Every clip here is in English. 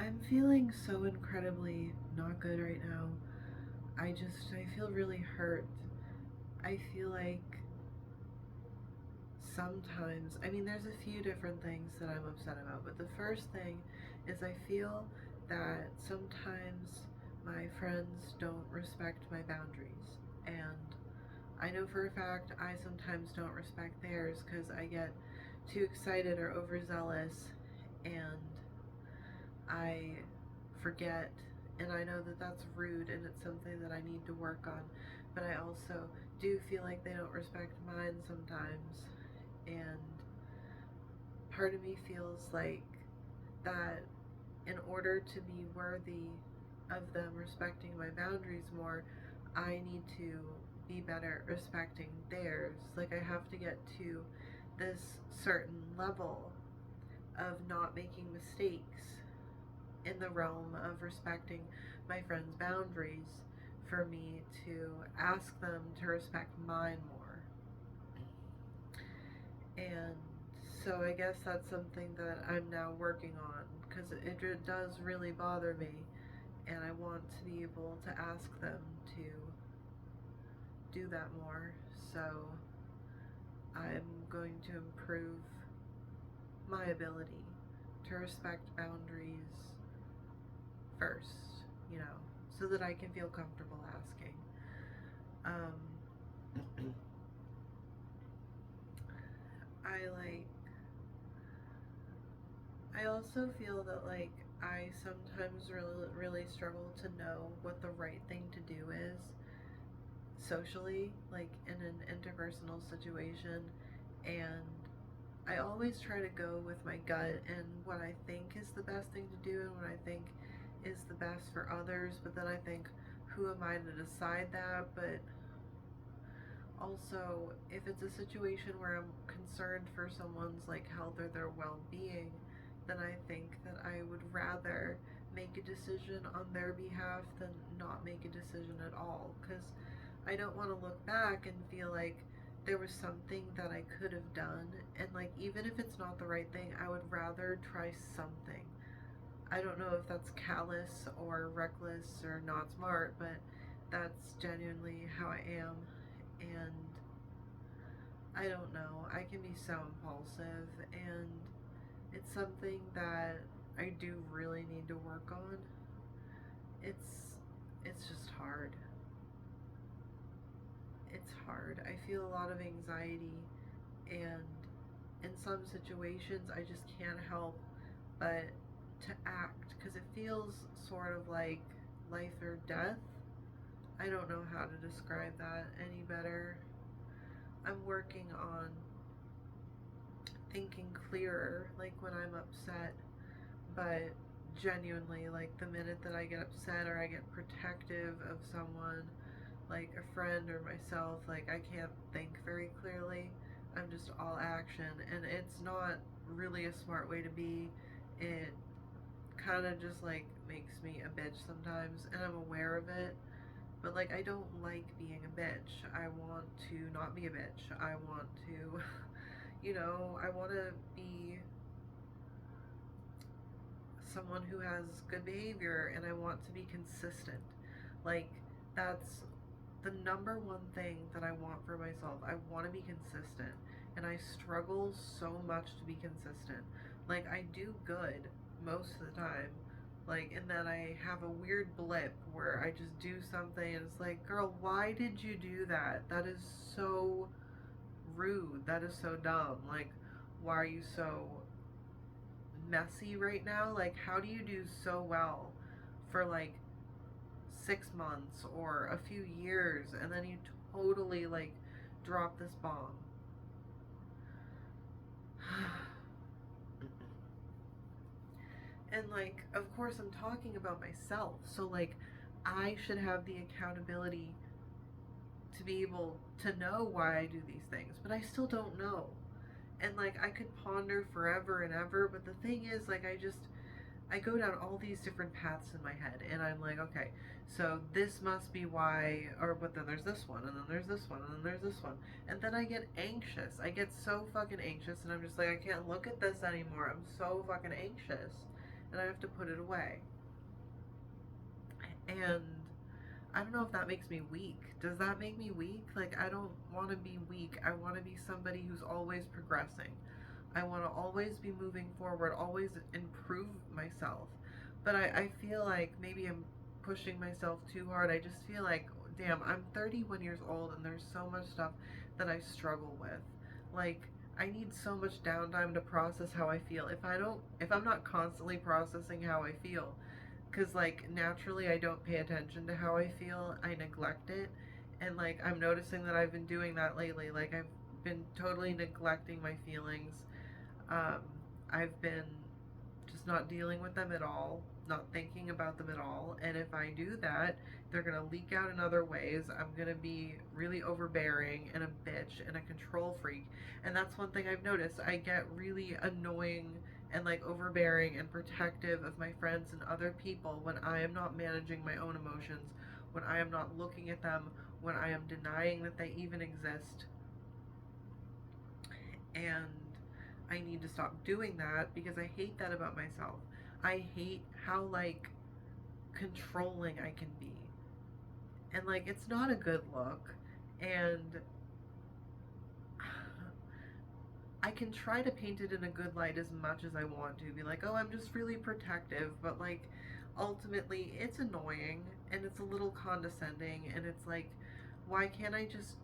I'm feeling so incredibly not good right now. I feel really hurt. I feel like sometimes, I mean, there's a few different things that I'm upset about, but the first thing is I feel that sometimes my friends don't respect my boundaries. And I know for a fact I sometimes don't respect theirs because I get too excited or overzealous and I forget, and I know that that's rude and it's something that I need to work on, but I also do feel like they don't respect mine sometimes, and part of me feels like that in order to be worthy of them respecting my boundaries more, I need to be better at respecting theirs. Like, I have to get to this certain level of not making mistakes in the realm of respecting my friends' boundaries for me to ask them to respect mine more. And so I guess that's something that I'm now working on because it does really bother me, and I want to be able to ask them to do that more. So I'm going to improve my ability to respect boundaries first, you know, so that I can feel comfortable asking. Um, I like, I also feel that like I sometimes really struggle to know what the right thing to do is socially, like in an interpersonal situation, and I always try to go with my gut and what I think is the best thing to do and what I think is the best for others, but then I think, who am I to decide that? But also, if it's a situation where I'm concerned for someone's like health or their well-being, then I think that I would rather make a decision on their behalf than not make a decision at all, because I don't want to look back and feel like there was something that I could have done, and like even if it's not the right thing, I would rather try something. I don't know if that's callous or reckless or not smart, but that's genuinely how I am. And I don't know, I can be so impulsive, and it's something that I do really need to work on. It's it's just hard. It's hard. I feel a lot of anxiety, and in some situations I just can't help but to act because it feels sort of like life or death. I don't know how to describe that any better. I'm working on thinking clearer, like when I'm upset, but genuinely, like the minute that I get upset or I get protective of someone, like a friend or myself, like I can't think very clearly. I'm just all action, and it's not really a smart way to be. It kind of just like makes me a bitch sometimes, and I'm aware of it. But like, I don't like being a bitch. I want to not be a bitch. I want to, I want to be someone who has good behavior, and I want to be consistent. Like, that's the number one thing that I want for myself. I want to be consistent, and I struggle so much to be consistent. Like, I do good most of the time, like, and then I have a weird blip where I just do something and it's like, girl, why did you do that? That is so rude. That is so dumb. Like, why are you so messy right now? Like, how do you do so well for like 6 months or a few years and then you totally like drop this bomb? And like, of course, I'm talking about myself. So, like, I should have the accountability to be able to know why I do these things, but I still don't know. And like, I could ponder forever and ever, but the thing is, like, I go down all these different paths in my head, and I'm like, okay, so this must be why, or but then there's this one, and then there's this one, and then there's this one, and then I get anxious. I get so fucking anxious, and I'm just like, I can't look at this anymore. I'm so fucking anxious, and I have to put it away. And I don't know if that makes me weak. Does that make me weak? Like, I don't want to be weak. I want to be somebody who's always progressing. I want to always be moving forward, always improve myself. But I feel like maybe I'm pushing myself too hard. I just feel like, damn, I'm 31 years old and there's so much stuff that I struggle with. Like, I need so much downtime to process how I feel. If I'm not constantly processing how I feel, because like naturally I don't pay attention to how I feel, I neglect it. And like I'm noticing that I've been doing that lately. Like I've been totally neglecting my feelings. um, I've been just not dealing with them at all, not thinking about them at all. And if I do that, they're going to leak out in other ways. I'm going to be really overbearing and a bitch and a control freak. And that's one thing I've noticed. I get really annoying and like overbearing and protective of my friends and other people when I am not managing my own emotions, when I am not looking at them, when I am denying that they even exist. And I need to stop doing that because I hate that about myself. I hate how like controlling I can be. And like it's not a good look. And I can try to paint it in a good light as much as I want to. Be like, "Oh, I'm just really protective," but like ultimately it's annoying and it's a little condescending and it's like why can't I just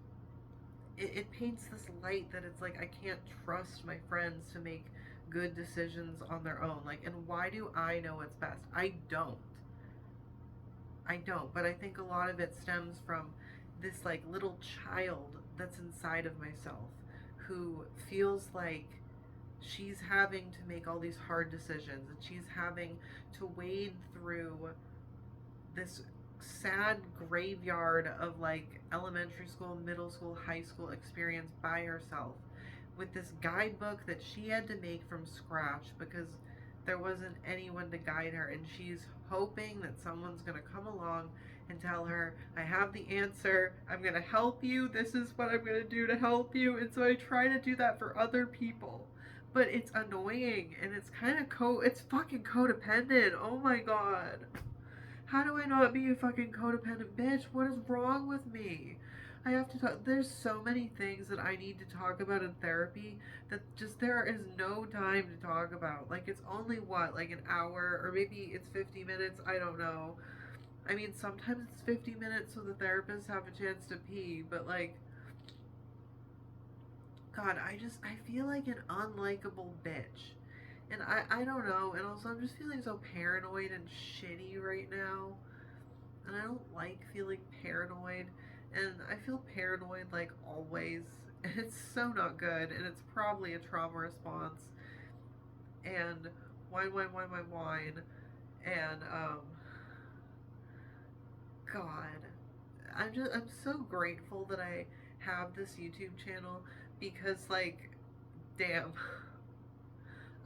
it paints this light that it's like I can't trust my friends to make good decisions on their own. Like, and why do I know what's best? I don't, but I think a lot of it stems from this like little child that's inside of myself who feels like she's having to make all these hard decisions and she's having to wade through this sad graveyard of like elementary school, middle school, high school experience by herself with this guidebook that she had to make from scratch because there wasn't anyone to guide her, and she's hoping that someone's going to come along and tell her, I have the answer, I'm going to help you, this is what I'm going to do to help you. And so I try to do that for other people, but it's annoying and it's kind of it's fucking codependent. Oh my god. How do I not be a fucking codependent bitch? What is wrong with me? I have to talk. There's so many things that I need to talk about in therapy that just there is no time to talk about. Like, it's only what, like an hour, or maybe it's 50 minutes. I don't know. I mean, sometimes it's 50 minutes so the therapists have a chance to pee, but like, God, I feel like an unlikable bitch. And I don't know. And also, I'm just feeling so paranoid and shitty right now, and I don't like feeling paranoid. And I feel paranoid like always, and it's so not good. And it's probably a trauma response. And wine. And God, I'm so grateful that I have this YouTube channel because like, damn.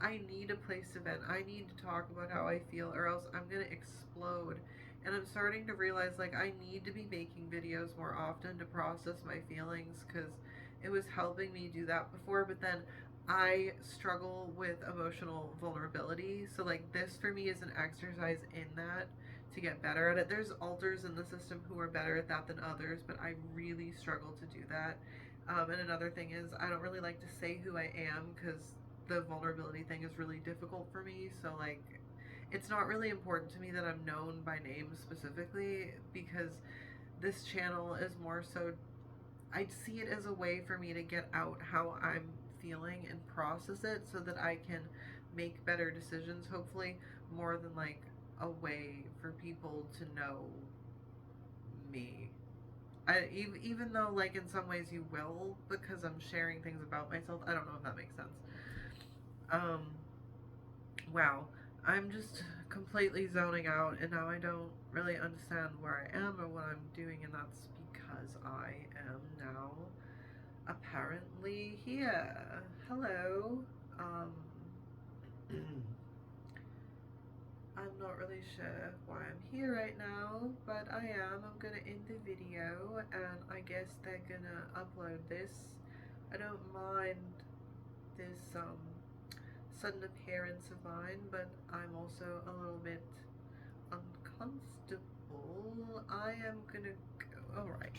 I need a place to vent. I need to talk about how I feel, or else I'm gonna explode. And I'm starting to realize like I need to be making videos more often to process my feelings because it was helping me do that before. But then I struggle with emotional vulnerability. So, like, this for me is an exercise in that to get better at it. There's alters in the system who are better at that than others, but I really struggle to do that. And another thing is, I don't really like to say who I am because the vulnerability thing is really difficult for me. So, like, it's not really important to me that I'm known by name specifically because this channel is more so, I see it as a way for me to get out how I'm feeling and process it so that I can make better decisions, hopefully, more than like a way for people to know me. Even though, like, in some ways you will, because I'm sharing things about myself. I don't know if that makes sense. Um, wow. I'm just completely zoning out, and now I don't really understand where I am or what I'm doing, and that's because I am now apparently here. Hello. Um, I'm not really sure why I'm here right now, but I am. I'm gonna end the video, and I guess they're gonna upload this. I don't mind this sudden appearance of mine, but I'm also a little bit uncomfortable. I am gonna go. Alright.